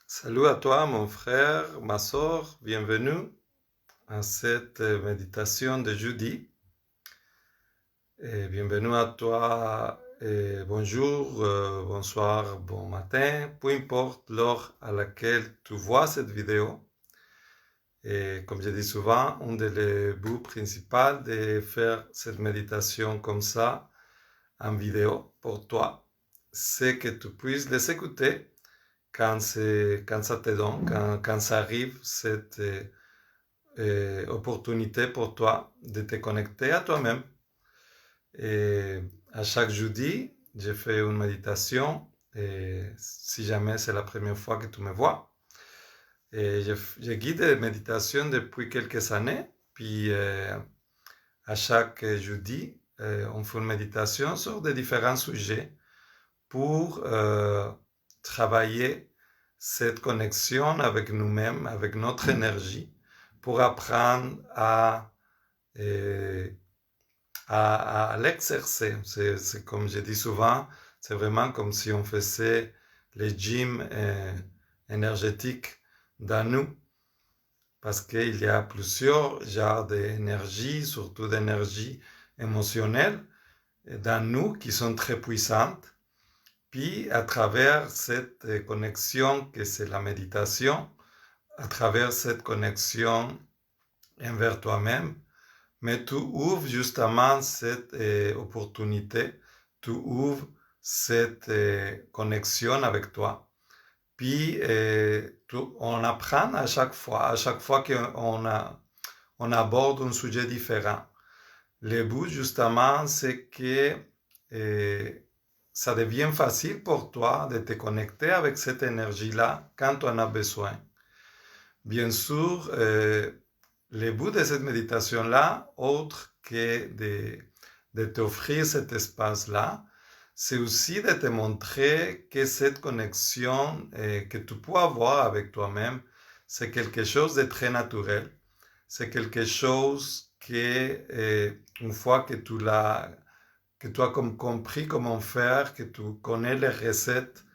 Salut à toi, mon frère, ma soeur, bienvenue à cette méditation de jeudi. Et bienvenue à toi, et bonjour, bonsoir, bon matin, peu importe l'heure à laquelle tu vois cette vidéo. Et comme je dis souvent, un des buts principaux de faire cette méditation comme ça en vidéo pour toi, c'est que tu puisses les écouter quand ça te donne, quand ça arrive, cette opportunité pour toi de te connecter à toi-même. Et à chaque jeudi, je fais une méditation. Et si jamais c'est la première fois que tu me vois, et je guide des méditations depuis quelques années. Puis à chaque jeudi, on fait une méditation sur des différents sujets pour travailler cette connexion avec nous-mêmes, avec notre énergie, pour apprendre euh, à l'exercer. C'est comme je dis souvent, c'est vraiment comme si on faisait les gyms énergétiques dans nous, parce qu'il y a plusieurs genres d'énergie, surtout d'énergie émotionnelle, dans nous qui sont très puissantes. Puis, à travers cette connexion que c'est la méditation, à travers cette connexion envers toi-même, mais tu ouvres justement cette opportunité, tu ouvres cette connexion avec toi. Puis, on apprend à chaque fois on aborde un sujet différent. Le but, justement, c'est que euh, ça devient facile pour toi de te connecter avec cette énergie-là quand tu en as besoin. Bien sûr, le but de cette méditation-là, autre que de t'offrir cet espace-là, c'est aussi de te montrer que cette connexion que tu peux avoir avec toi-même, c'est quelque chose de très naturel. C'est quelque chose que, une fois que tu as compris comment faire, que tu connais les recettes,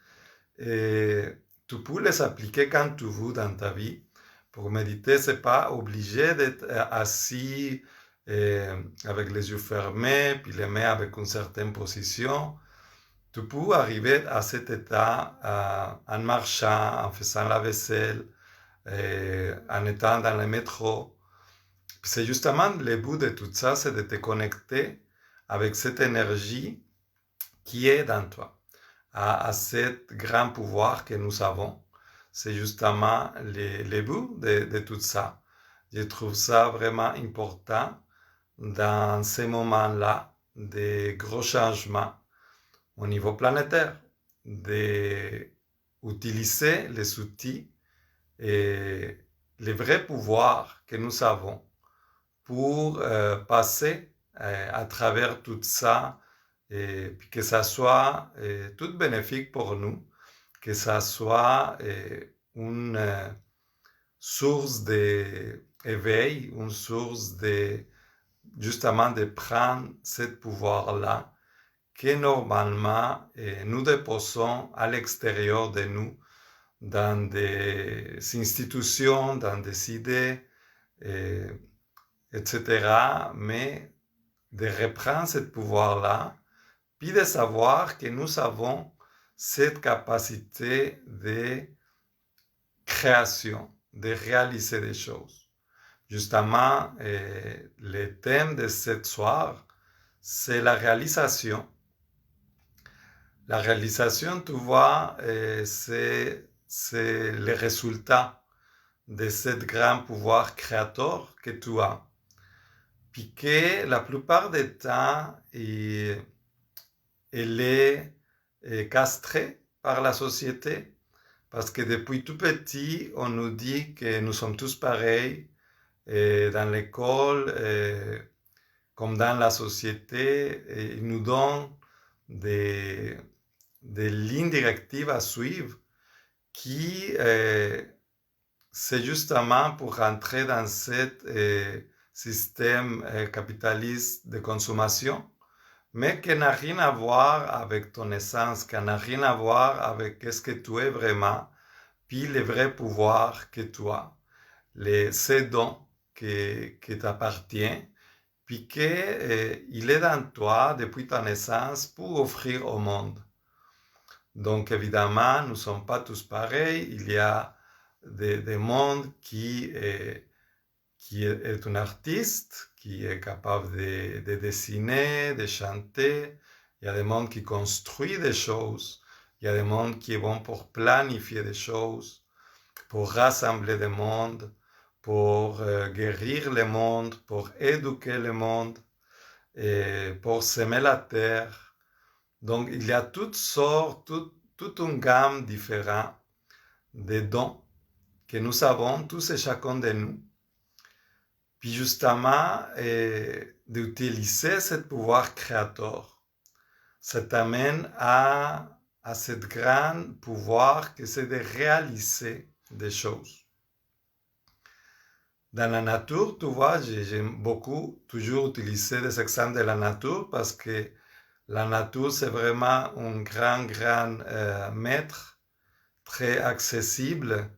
et tu peux les appliquer quand tu veux dans ta vie. Pour méditer, c'est pas obligé d'être assis avec les yeux fermés, puis les mains avec une certaine position. Tu peux arriver à cet état en marchant, en faisant la vaisselle, en étant dans le métro. C'est justement le but de tout ça, c'est de te connecter avec cette énergie qui est dans toi, à cet grand pouvoir que nous avons. C'est justement le but de tout ça. Je trouve ça vraiment important dans ces moments-là de gros changements au niveau planétaire, d'utiliser les outils et les vrais pouvoirs que nous avons pour passer à travers tout ça et puis que ça soit tout bénéfique pour nous, que ça soit une source d'éveil, une source de justement de prendre ce pouvoir-là que normalement nous déposons à l'extérieur de nous dans des institutions, dans des idées, et, etc. Mais de reprendre ce pouvoir-là, puis de savoir que nous avons cette capacité de création, de réaliser des choses. Justement, le thème de ce soir, c'est la réalisation. La réalisation, tu vois, c'est le résultat de ce grand pouvoir créateur que tu as. Puis que la plupart des temps, elle est castrée par la société, parce que depuis tout petit, on nous dit que nous sommes tous pareils, et dans l'école, comme dans la société, et ils nous donnent des, des lignes directives à suivre qui, c'est justement pour rentrer dans ce système capitaliste de consommation, mais qui n'a rien à voir avec ton essence, qui n'a rien à voir avec ce que tu es vraiment, puis le vrai pouvoir que tu as, ces dons qui t'appartiennent, puis qu'il est dans toi depuis ta naissance pour offrir au monde. Donc évidemment, nous ne sommes pas tous pareils, il y a des mondes qui est un artiste, qui est capable de dessiner, de chanter. Il y a des mondes qui construisent des choses. Il y a des mondes qui vont pour planifier des choses, pour rassembler des mondes, pour guérir le monde, pour éduquer le monde, et pour semer la terre. Donc il y a toutes sortes, toute une gamme différente de dons que nous avons, tous et chacun de nous. Puis justement, d'utiliser ce pouvoir créateur, ça t'amène à ce grand pouvoir que c'est de réaliser des choses. Dans la nature, tu vois, j'aime beaucoup toujours utiliser des exemples de la nature parce que la nature, c'est vraiment un grand maître, très accessible,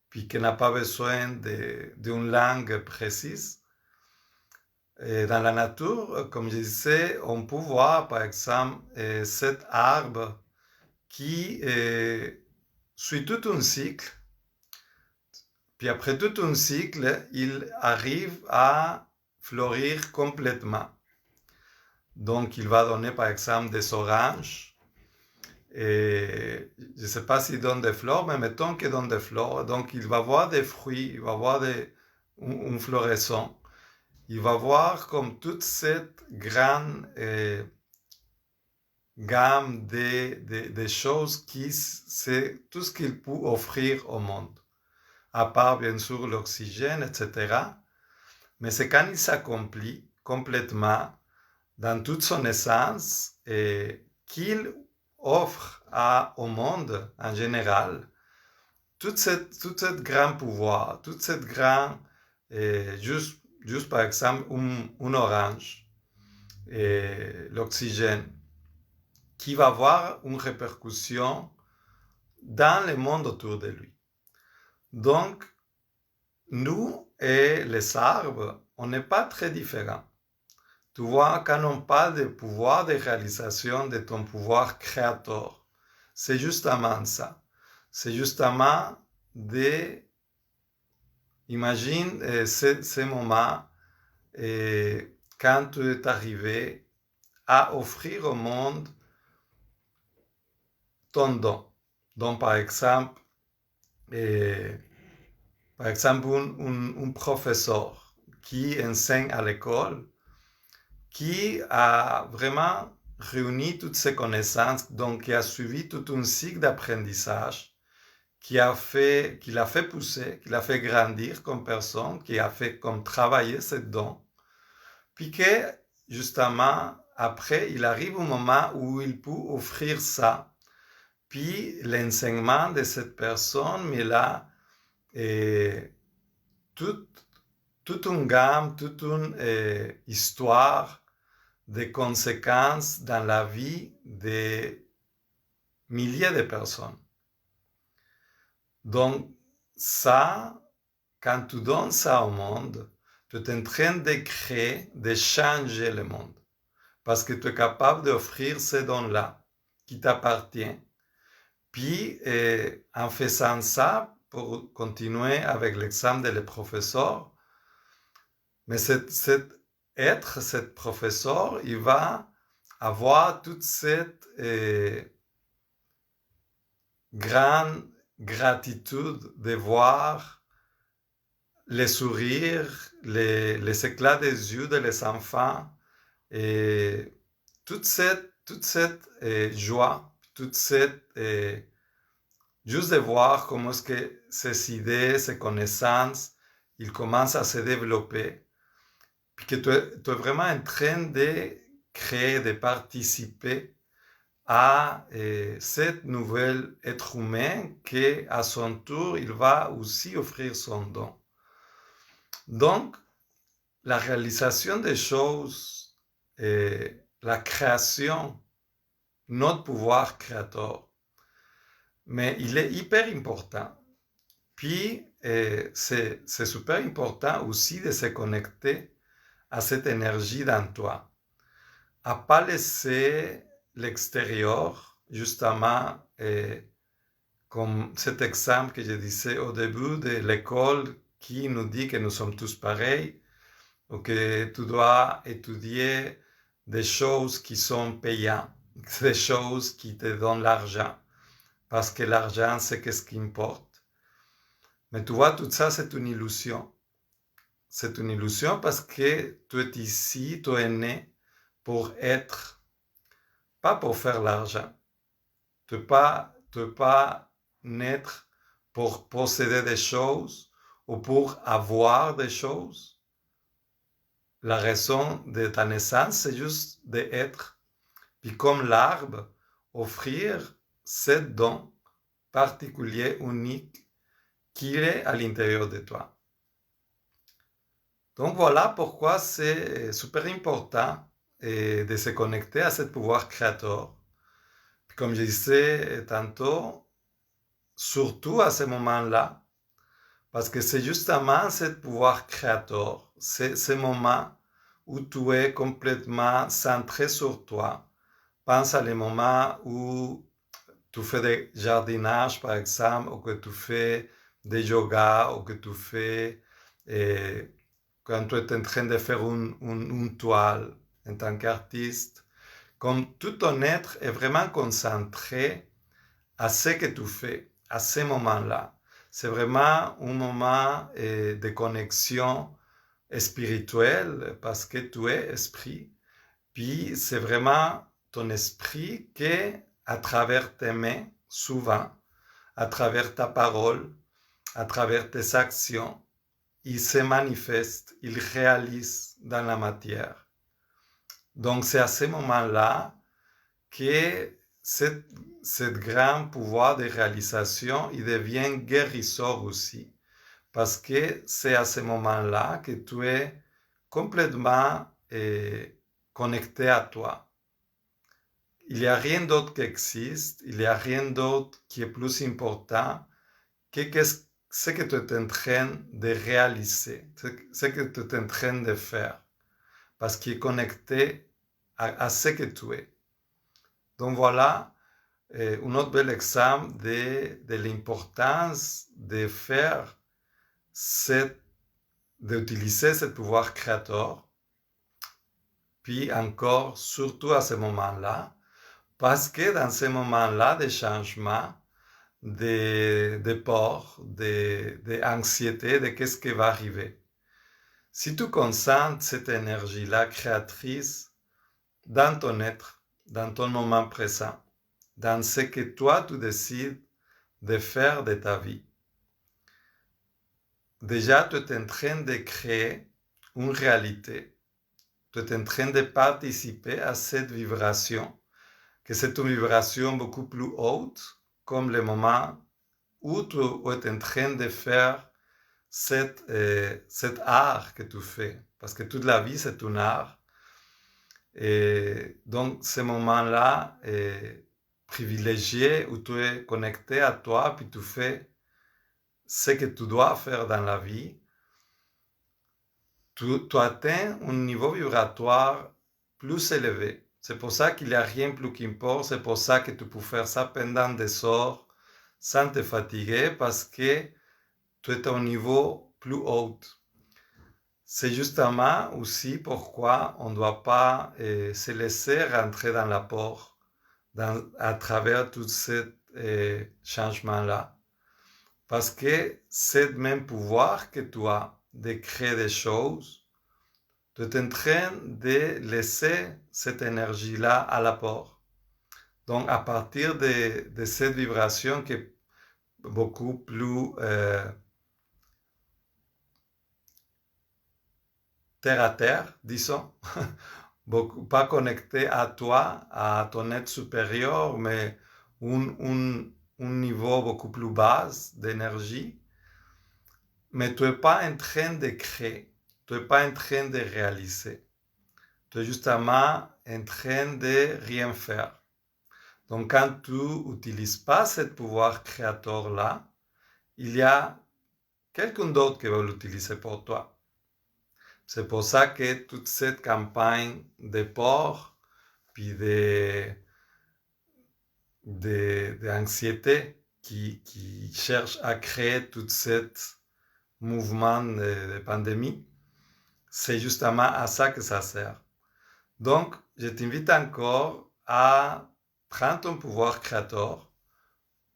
puis qui n'a pas besoin d'une langue précise. Et dans la nature, comme je disais, on peut voir par exemple cet arbre qui suit tout un cycle, puis après tout un cycle, il arrive à fleurir complètement. Donc il va donner par exemple des oranges. Et je ne sais pas s'il donne des fleurs, mais mettons qu'il donne des fleurs. Donc il va avoir des fruits, il va avoir une floraison. Il va voir comme toute cette grande gamme de choses c'est tout ce qu'il peut offrir au monde. À part bien sûr l'oxygène, etc. Mais c'est quand il s'accomplit complètement dans toute son essence et qu'il offre au monde en général tout cette grand pouvoir, toute cette grande, juste par exemple un orange, l'oxygène, qui va avoir une répercussion dans le monde autour de lui. Donc, nous et les arbres, on n'est pas très différents. Tu vois, quand on parle de pouvoir de réalisation de ton pouvoir créateur, c'est justement ça. C'est justement imagine ces moments quand tu es arrivé à offrir au monde ton don. Donc, par exemple, un professeur qui enseigne à l'école, qui a vraiment réuni toutes ses connaissances, donc qui a suivi tout un cycle d'apprentissage, qui l'a fait pousser, qui l'a fait grandir comme personne, qui a fait comme travailler ce don, puis que justement, après, il arrive au moment où il peut offrir ça, puis l'enseignement de cette personne, mais là, toute une gamme, toute une histoire de conséquences dans la vie de milliers de personnes. Donc, ça, quand tu donnes ça au monde, tu es en train de créer, de changer le monde. Parce que tu es capable d'offrir ces dons-là qui t'appartiennent. Puis, en faisant ça, pour continuer avec l'exemple de professeur, mais cet professeur, il va avoir toute cette grande gratitude de voir les sourires, les éclats des yeux des enfants, et toute cette joie, toute cette juste de voir comment est-ce que ces idées, ces connaissances, ils commencent à se développer, puis que tu es vraiment en train de créer, de participer à cette nouvelle être humain qui, à son tour, il va aussi offrir son don. Donc, la réalisation des choses, la création, notre pouvoir créateur, mais il est hyper important Puis, c'est super important aussi de se connecter à cette énergie dans toi. À pas laisser l'extérieur, justement, comme cet exemple que je disais au début de l'école qui nous dit que nous sommes tous pareils, ou que tu dois étudier des choses qui sont payantes, des choses qui te donnent l'argent, parce que l'argent, c'est ce qui importe. Mais tu vois, tout ça, c'est une illusion. C'est une illusion parce que tu es ici, tu es né pour être, pas pour faire l'argent. Tu n'es pas naître pour posséder des choses ou pour avoir des choses. La raison de ta naissance, c'est juste d'être. Puis comme l'arbre, offrir ce don particulier, unique, qui est à l'intérieur de toi. Donc voilà pourquoi c'est super important de se connecter à ce pouvoir créateur. Puis comme je disais tantôt, surtout à ce moment-là, parce que c'est justement ce pouvoir créateur, c'est ce moment où tu es complètement centré sur toi. Pense à les moments où tu fais des jardinages, par exemple, ou que tu fais des yoga, ou que tu fais, quand tu es en train de faire une toile en tant qu'artiste. Comme tout ton être est vraiment concentré à ce que tu fais, à ce moment-là. C'est vraiment un moment de connexion spirituelle parce que tu es esprit. Puis c'est vraiment ton esprit qui, à travers tes mains, souvent, à travers ta parole, à travers tes actions, il se manifeste, il réalise dans la matière. Donc c'est à ce moment-là que ce grand pouvoir de réalisation, il devient guérisseur aussi. Parce que c'est à ce moment-là que tu es complètement connecté à toi. Il n'y a rien d'autre qui existe, il n'y a rien d'autre qui est plus important que ce que tu es en train de réaliser, ce que tu es en train de faire, parce qu'il est connecté à ce que tu es. Donc voilà un autre bel exemple de l'importance de faire d'utiliser ce pouvoir créateur, puis encore, surtout à ce moment-là, parce que dans ce moment-là de changement, de peur, d'anxiété, de qu'est-ce qui va arriver. Si tu concentres cette énergie-là créatrice dans ton être, dans ton moment présent, dans ce que toi tu décides de faire de ta vie, déjà tu es en train de créer une réalité. Tu es en train de participer à cette vibration, que c'est une vibration beaucoup plus haute, comme le moment où tu es en train de faire cet art que tu fais. Parce que toute la vie, c'est un art. Et donc, ce moment-là est privilégié où tu es connecté à toi, puis tu fais ce que tu dois faire dans la vie. Tu atteins un niveau vibratoire plus élevé. C'est pour ça qu'il n'y a rien plus qui importe. C'est pour ça que tu peux faire ça pendant des heures sans te fatiguer parce que tu es à un niveau plus haut. C'est justement aussi pourquoi on ne doit pas se laisser rentrer dans la porte à travers tous ces changements-là. Parce que c'est le même pouvoir que tu as de créer des choses, tu es en train de laisser cette énergie-là à la porte. Donc, à partir de cette vibration qui est beaucoup plus terre à terre, disons, pas connecté à toi, à ton être supérieur, mais un niveau beaucoup plus bas d'énergie. Mais tu n'es pas en train de créer, tu n'es pas en train de réaliser. Tu es justement en train de rien faire. Donc quand tu n'utilises pas ce pouvoir créateur-là, il y a quelqu'un d'autre qui va l'utiliser pour toi. C'est pour ça que toute cette campagne de peur, puis d'anxiété qui cherche à créer tout ce mouvement de pandémie, c'est justement à ça que ça sert. Donc, je t'invite encore à prendre ton pouvoir créateur,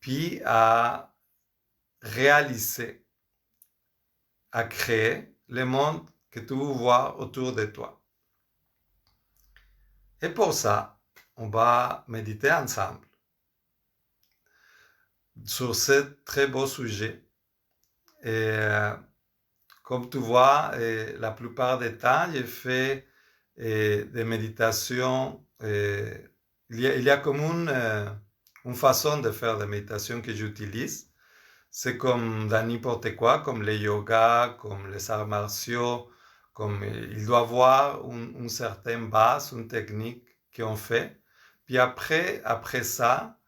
puis à réaliser, à créer le monde que tu veux voir autour de toi. Et pour ça, on va méditer ensemble sur ce très beau sujet. Et comme tu vois, la plupart des temps, je fais des méditations. Il y a comme une façon de faire des méditations que j'utilise. C'est comme dans n'importe quoi, comme le yoga, comme les arts martiaux, comme il doit avoir une certaine base, une technique qu'on fait. Puis après ça,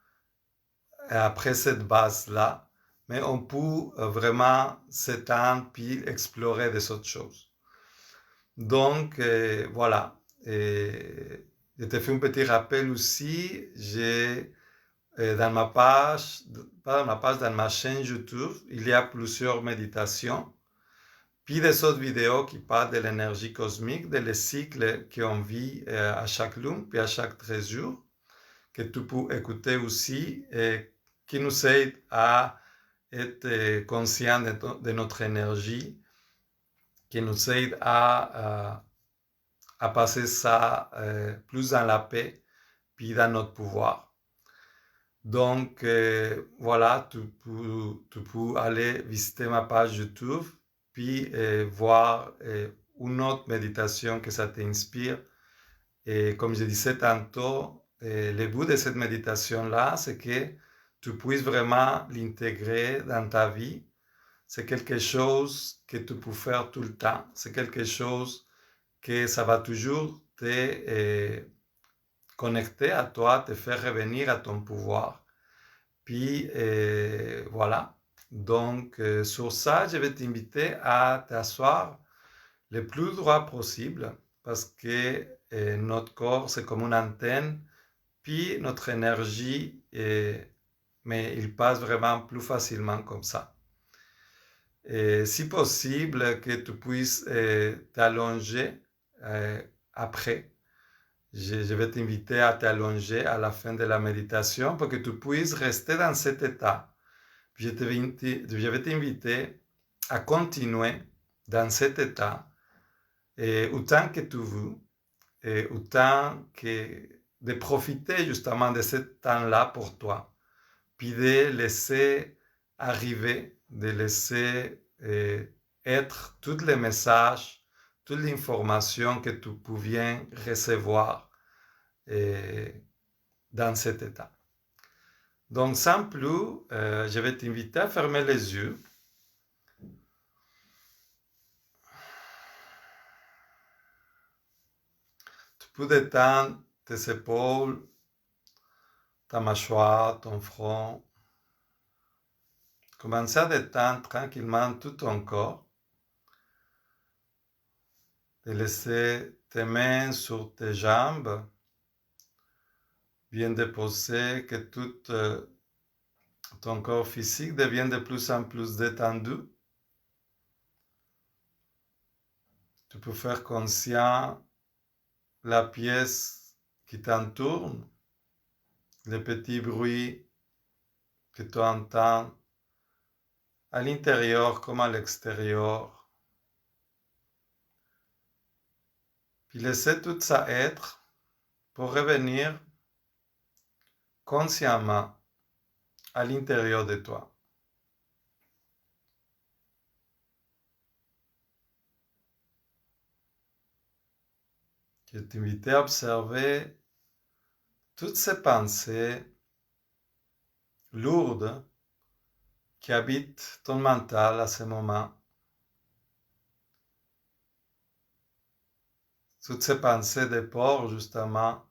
après cette base-là, mais on peut vraiment s'étendre puis explorer des autres choses. Donc, voilà. Et je te fais un petit rappel aussi. J'ai dans ma page, pas dans ma page, dans ma chaîne YouTube, il y a plusieurs méditations, puis des autres vidéos qui parlent de l'énergie cosmique, des cycles qu'on vit à chaque lune, puis à chaque 13 jours, que tu peux écouter aussi, et qui nous aident à être conscients de notre énergie, qui nous aident à passer ça plus dans la paix, puis dans notre pouvoir. Donc, voilà, tu peux aller visiter ma page YouTube, puis voir une autre méditation que ça t'inspire. Et comme je disais tantôt, le but de cette méditation-là, c'est que tu puisses vraiment l'intégrer dans ta vie. C'est quelque chose que tu peux faire tout le temps. C'est quelque chose que ça va toujours te connecter à toi, te faire revenir à ton pouvoir. Puis voilà. Donc sur ça, je vais t'inviter à t'asseoir le plus droit possible parce que notre corps, c'est comme une antenne, puis notre énergie, mais il passe vraiment plus facilement comme ça. Et si possible, que tu puisses t'allonger après. Je vais t'inviter à t'allonger à la fin de la méditation pour que tu puisses rester dans cet état. Je vais t'inviter à continuer dans cet état autant que tu veux, et autant que de profiter justement de ce temps-là pour toi, puis de laisser arriver, de laisser être tous les messages, toute l'information que tu pouvais recevoir dans cet état. Donc, sans plus, je vais t'inviter à fermer les yeux. Tu peux détendre tes épaules, ta mâchoire, ton front. Commencer à détendre tranquillement tout ton corps. De laisser tes mains sur tes jambes, bien déposées, que tout ton corps physique devienne de plus en plus détendu. Tu peux faire conscient la pièce qui t'entoure, les petits bruits que tu entends à l'intérieur comme à l'extérieur. Puis laisser tout ça être pour revenir consciemment à l'intérieur de toi. Je t'invite à observer toutes ces pensées lourdes qui habitent ton mental à ce moment. Toutes ces pensées de peur, justement,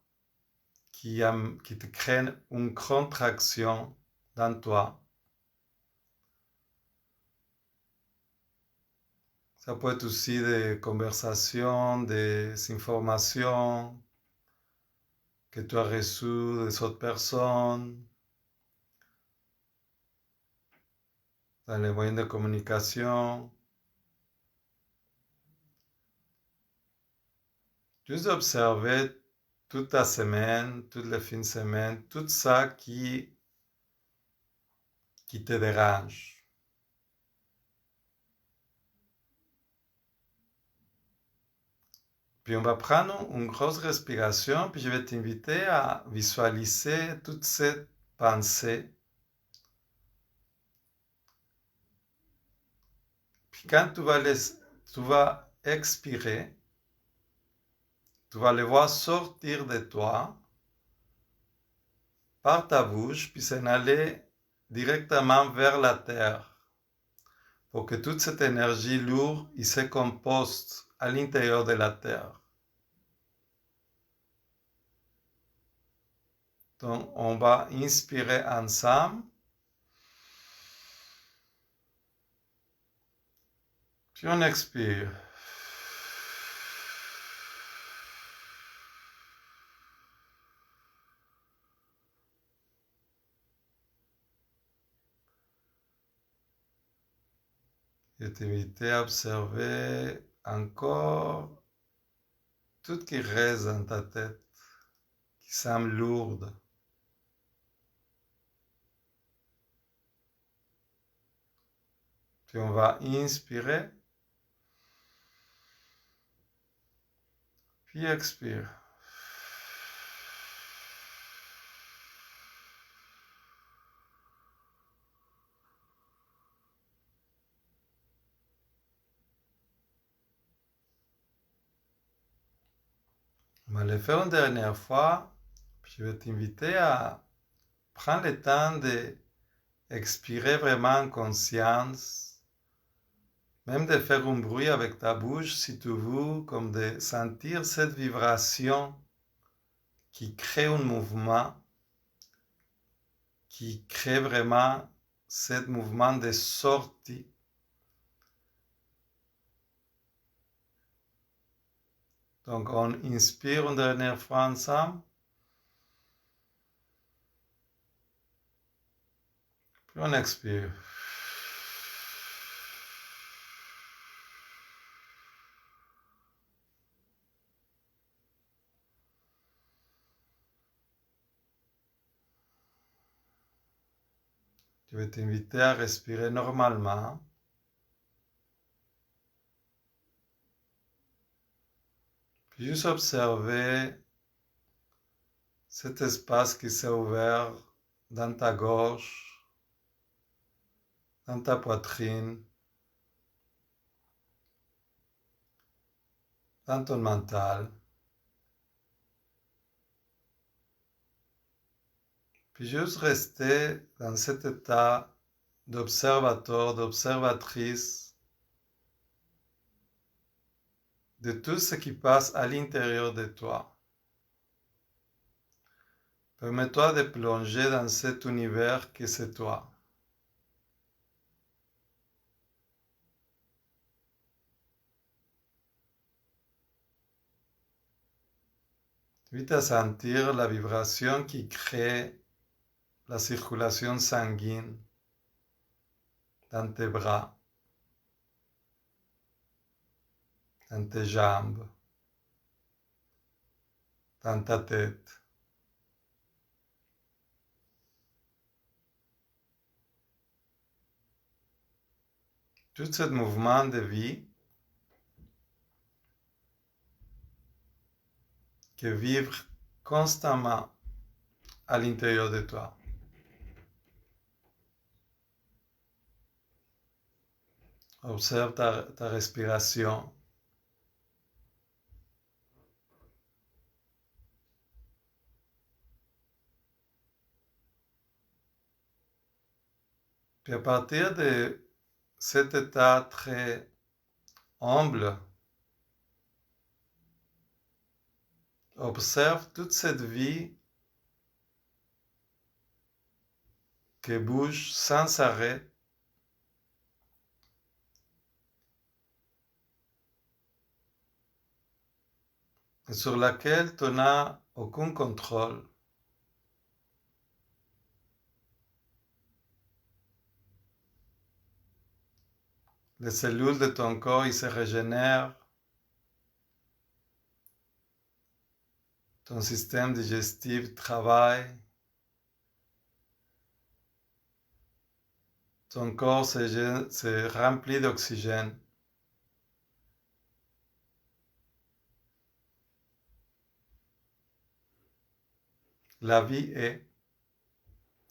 qui te créent une contraction dans toi. Ça peut être aussi des conversations, des informations que tu as reçues des autres personnes, dans les moyens de communication. Juste observer toute la semaine, toutes les fins de semaine, tout ça qui te dérange. Puis on va prendre une grosse respiration, puis je vais t'inviter à visualiser toute cette pensée. Puis quand tu vas expirer, tu vas le voir sortir de toi par ta bouche, puis s'en aller directement vers la terre, pour que toute cette énergie lourde se compose à l'intérieur de la terre. Donc, on va inspirer ensemble, puis on expire. Je t'invite à observer encore tout ce qui reste dans ta tête, qui semble lourde. Puis on va inspirer, puis expire. On va le faire une dernière fois, puis je vais t'inviter à prendre le temps d'expirer vraiment en conscience, même de faire un bruit avec ta bouche si tu veux, comme de sentir cette vibration qui crée un mouvement, qui crée vraiment ce mouvement de sortie. Donc on inspire une dernière fois ensemble, puis on expire. Je vais t'inviter à respirer normalement. Puis juste observer cet espace qui s'est ouvert dans ta gorge, dans ta poitrine, dans ton mental. Puis juste rester dans cet état d'observateur, d'observatrice de tout ce qui passe à l'intérieur de toi. Permets-toi de plonger dans cet univers que c'est toi. Invite à sentir la vibration qui crée la circulation sanguine dans tes bras, dans tes jambes, dans ta tête. Tout ce mouvement de vie qui vibre constamment à l'intérieur de toi. Observe ta respiration. Puis à partir de cet état très humble, observe toute cette vie qui bouge sans arrêt et sur laquelle tu n'as aucun contrôle. Les cellules de ton corps ils se régénèrent, ton système digestif travaille, ton corps se remplit d'oxygène. La vie est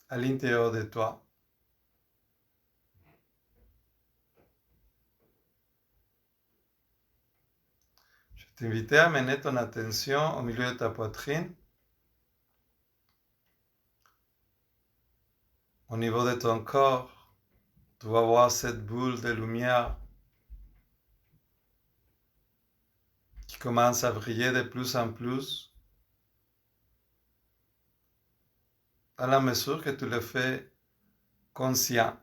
à l'intérieur de toi. Je t'invite à mener ton attention au milieu de ta poitrine, au niveau de ton corps. Tu vas voir cette boule de lumière qui commence à briller de plus en plus à la mesure que tu le fais conscient,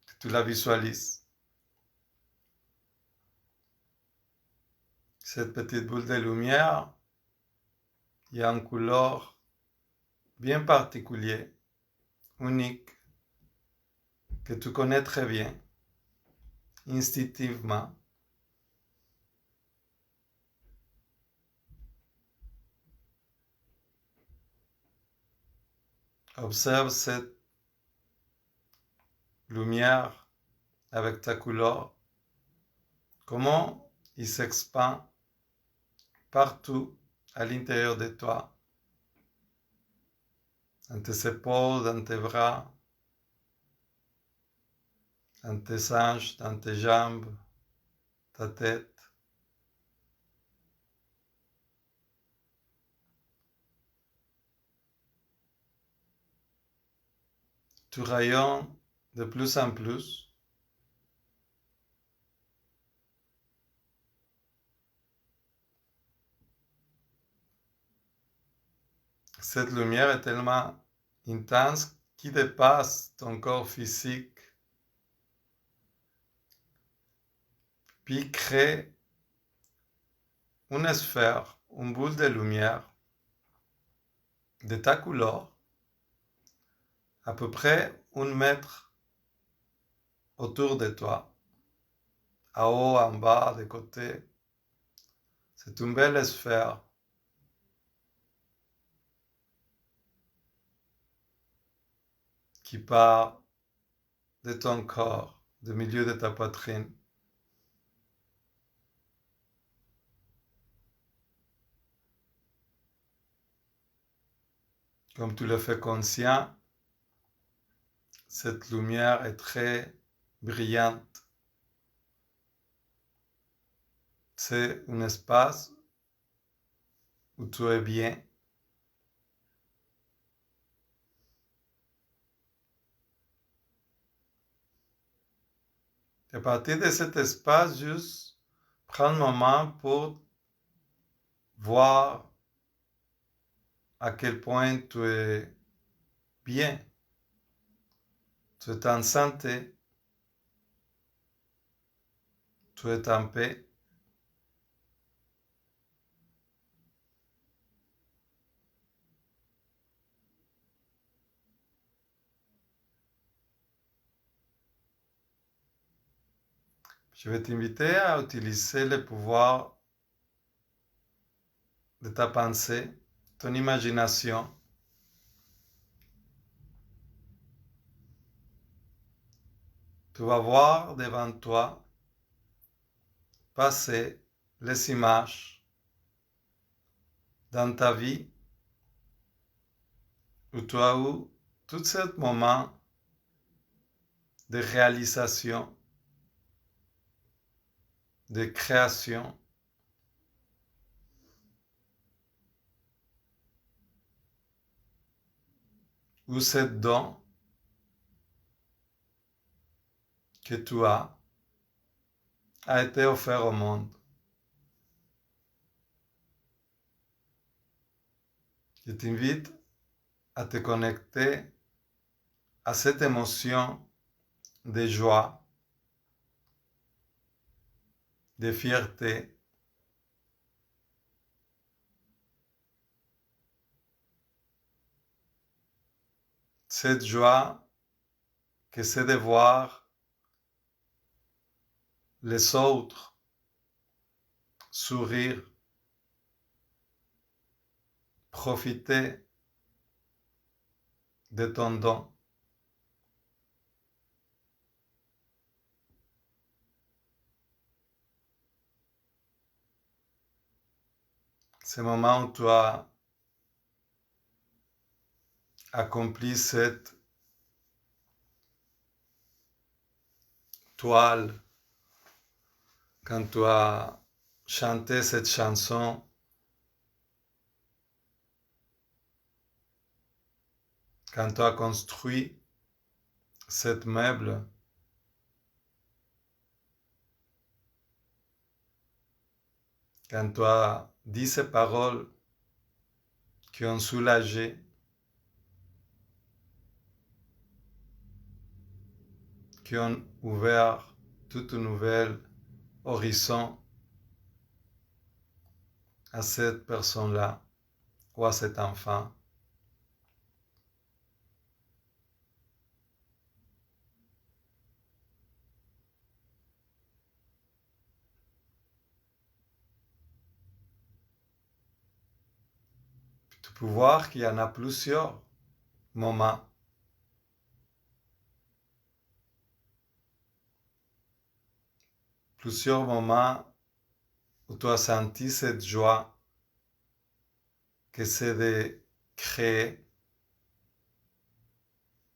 que tu la visualises. Cette petite boule de lumière, il y a une couleur bien particulière, unique, que tu connais très bien, instinctivement. Observe cette lumière avec ta couleur, comment il s'expand partout à l'intérieur de toi, dans tes épaules, dans tes bras, dans tes hanches, dans tes jambes, ta tête. Tu rayonnes de plus en plus. Cette lumière est tellement intense qu'il dépasse ton corps physique, puis crée une sphère, une boule de lumière de ta couleur, à peu près 1 mètre autour de toi, en haut, en bas, de côté. C'est une belle sphère. Qui part de ton corps, du milieu de ta poitrine. Comme tu le fais conscient, cette lumière est très brillante. C'est un espace où tu es bien. Et à partir de cet espace, juste prends un moment pour voir à quel point tu es bien, tu es en santé, tu es en paix. Je vais t'inviter à utiliser le pouvoir de ta pensée, ton imagination. Tu vas voir devant toi passer les images dans ta vie où tu as eu tout ce moment de réalisation, de création, où ce don que tu as été offert au monde. Je t'invite à te connecter à cette émotion de joie, de fierté, cette joie que c'est de voir les autres sourire, profiter de ton don. Ce moment où tu as accompli cette toile, quand tu as chanté cette chanson, quand tu as construit cet meuble, quand tu as dit ces paroles qui ont soulagé, qui ont ouvert tout un nouvel horizon à cette personne-là ou à cet enfant. Tu peux voir qu'il y en a plusieurs moments. Plusieurs moments où tu as senti cette joie que c'est de créer,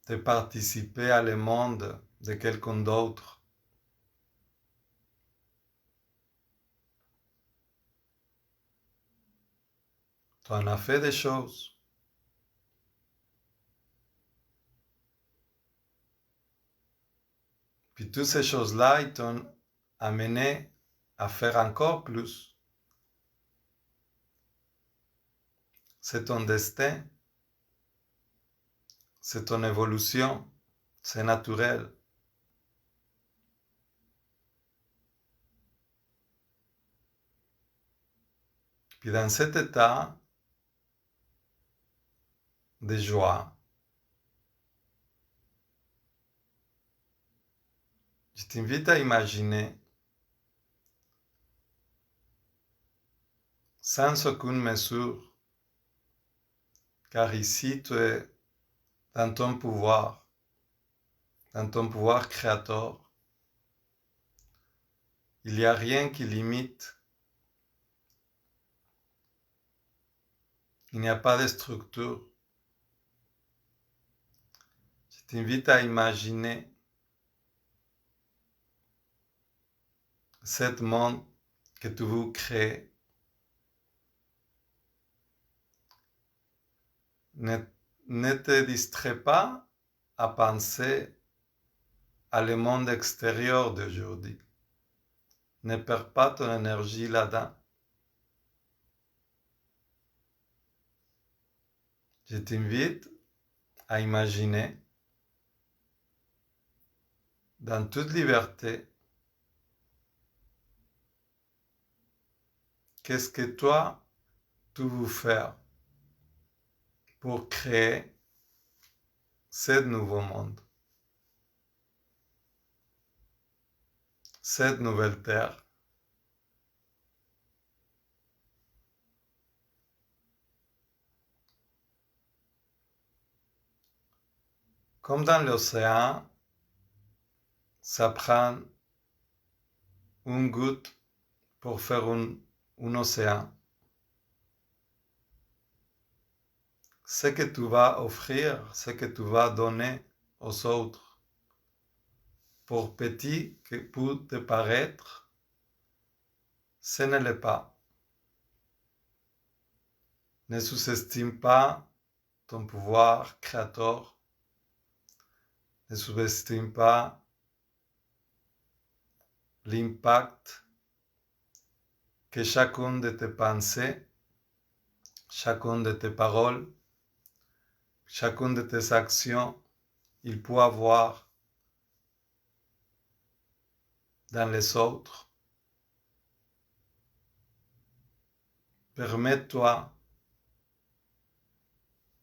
de participer à le monde de quelqu'un d'autre. Tu en as fait des choses. Puis toutes ces choses-là, ils t'ont amené à faire encore plus. C'est ton destin, c'est ton évolution, c'est naturel. Puis dans cet état de joie, je t'invite à imaginer, sans aucune mesure, car ici tu es dans ton pouvoir créateur. Il n'y a rien qui limite. Il n'y a pas de structure. Je t'invite à imaginer cet monde que tu veux créer. Ne te distrais pas à penser à le monde extérieur d'aujourd'hui. Ne perds pas ton énergie là-dedans. Je t'invite à imaginer dans toute liberté qu'est-ce que toi tu veux faire pour créer ce nouveau monde, cette nouvelle terre. Comme dans l'océan, ça prend une goutte pour faire un océan. Ce que tu vas offrir, ce que tu vas donner aux autres, pour petit que peut te paraître, ce ne l'est pas. Ne sous-estime pas ton pouvoir créateur. Ne sous-estime pas l'impact que chacune de tes pensées, chacune de tes paroles, chacune de tes actions, il peut avoir dans les autres. Permets-toi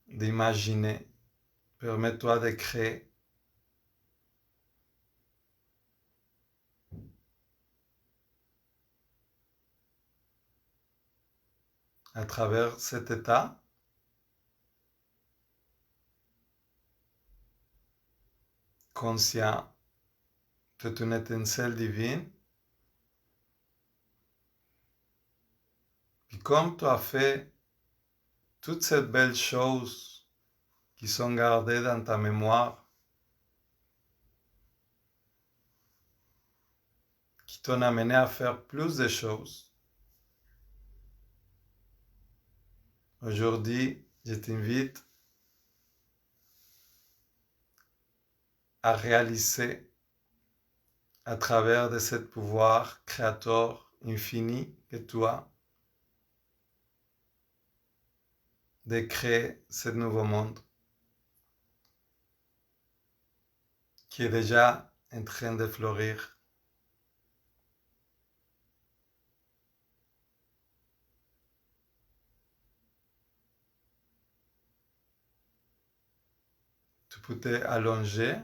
d'imaginer Permets-toi de créer. À travers cet état, conscient de ton étincelle divine, puis comme tu as fait toutes ces belles choses qui sont gardées dans ta mémoire, qui t'ont amené à faire plus de choses, aujourd'hui, je t'invite à réaliser à travers de ce pouvoir créateur infini que tu as, de créer ce nouveau monde qui est déjà en train de fleurir. Tu peux t'allonger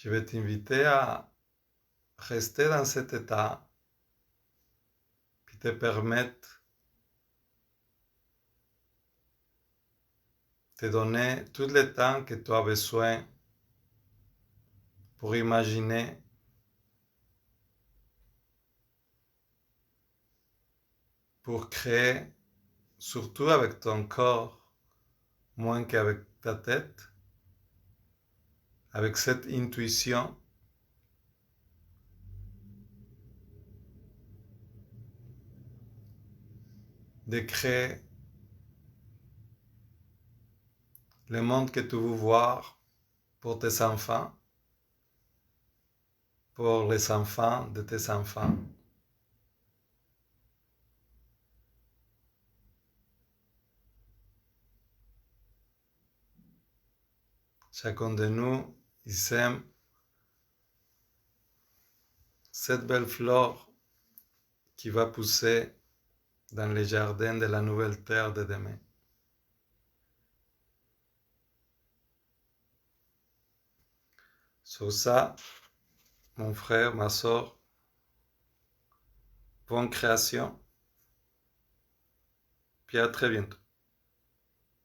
je vais t'inviter à rester dans cet état, puis te permettre de te donner tout le temps que tu as besoin pour imaginer, pour créer, surtout avec ton corps, moins qu'avec ta tête, avec cette intuition de créer le monde que tu veux voir pour tes enfants, pour les enfants de tes enfants. Chacun de nous, il sème cette belle fleur qui va pousser dans les jardins de la nouvelle terre de demain. Sur ça, mon frère, ma soeur, bonne création, puis à très bientôt.